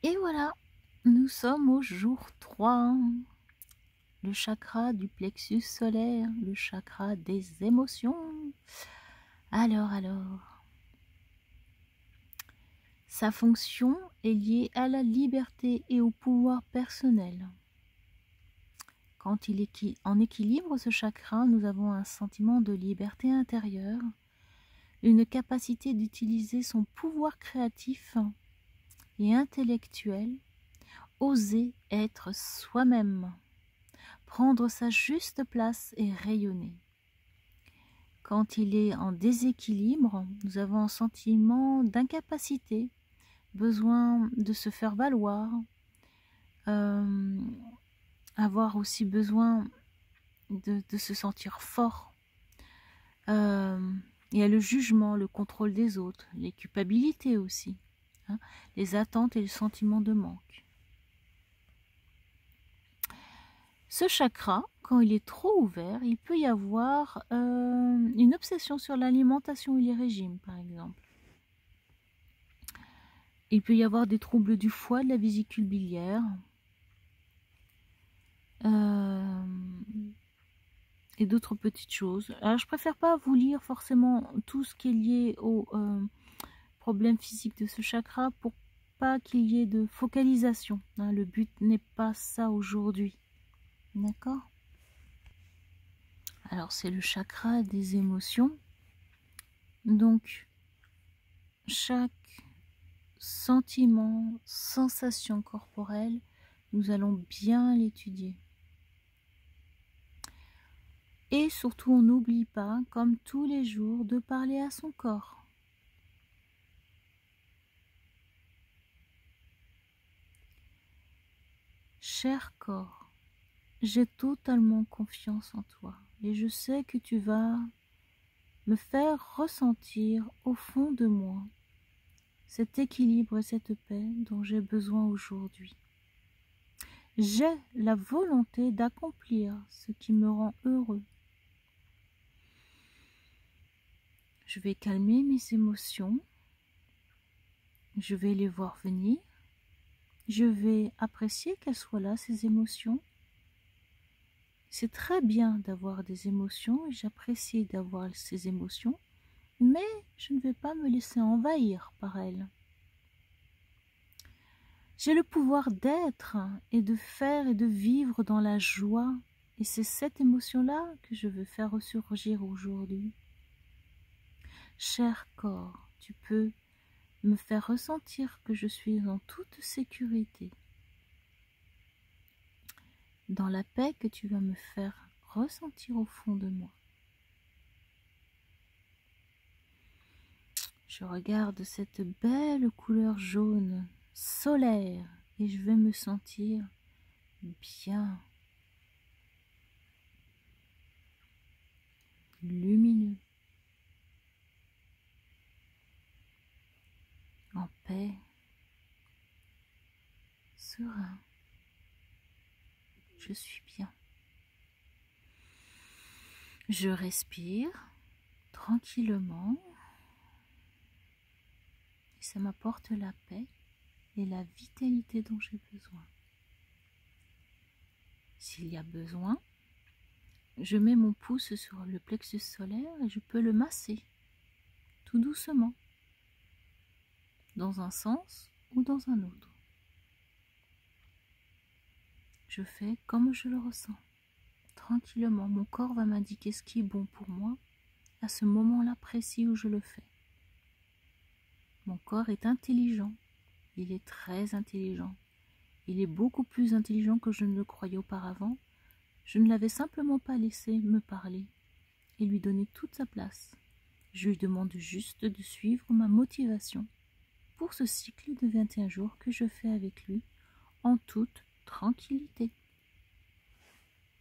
Et voilà, nous sommes au jour 3. Le chakra du plexus solaire, le chakra des émotions. Alors, sa fonction est liée à la liberté et au pouvoir personnel. Quand il est en équilibre, ce chakra, nous avons un sentiment de liberté intérieure, une capacité d'utiliser son pouvoir créatif et intellectuel, oser être soi-même, prendre sa juste place et rayonner. Quand il est en déséquilibre, nous avons un sentiment d'incapacité, besoin de se faire valoir, avoir aussi besoin de se sentir fort. Il y a le jugement, le contrôle des autres, les culpabilités aussi, les attentes et le sentiment de manque. Ce chakra, quand il est trop ouvert, il peut y avoir une obsession sur l'alimentation et les régimes, par exemple. Il peut y avoir des troubles du foie, de la vésicule biliaire, et d'autres petites choses. Alors, je préfère pas vous lire forcément tout ce qui est lié aux problèmes physiques de ce chakra pour pas qu'il y ait de focalisation. Le but n'est pas ça aujourd'hui. D'accord ? Alors, c'est le chakra des émotions. Donc, chaque sentiment, sensation corporelle, nous allons bien l'étudier. Et surtout, on n'oublie pas, comme tous les jours, de parler à son corps. Cher corps, j'ai totalement confiance en toi et je sais que tu vas me faire ressentir au fond de moi cet équilibre et cette paix dont j'ai besoin aujourd'hui. J'ai la volonté d'accomplir ce qui me rend heureux. Je vais calmer mes émotions, je vais les voir venir, je vais apprécier qu'elles soient là, ces émotions. C'est très bien d'avoir des émotions et j'apprécie d'avoir ces émotions, mais je ne vais pas me laisser envahir par elles. J'ai le pouvoir d'être et de faire et de vivre dans la joie et c'est cette émotion-là que je veux faire ressurgir aujourd'hui. Cher corps, tu peux me faire ressentir que je suis en toute sécurité, dans la paix que tu vas me faire ressentir au fond de moi. Je regarde cette belle couleur jaune solaire et je vais me sentir bien, lumineux, en paix, serein. Je suis bien. Je respire tranquillement et ça m'apporte la paix et la vitalité dont j'ai besoin. S'il y a besoin, je mets mon pouce sur le plexus solaire et je peux le masser tout doucement, dans un sens ou dans un autre. Je fais comme je le ressens. Tranquillement, mon corps va m'indiquer ce qui est bon pour moi à ce moment-là précis où je le fais. Mon corps est intelligent, il est très intelligent. Il est beaucoup plus intelligent que je ne le croyais auparavant. Je ne l'avais simplement pas laissé me parler et lui donner toute sa place. Je lui demande juste de suivre ma motivation pour ce cycle de 21 jours que je fais avec lui en toute tranquillité.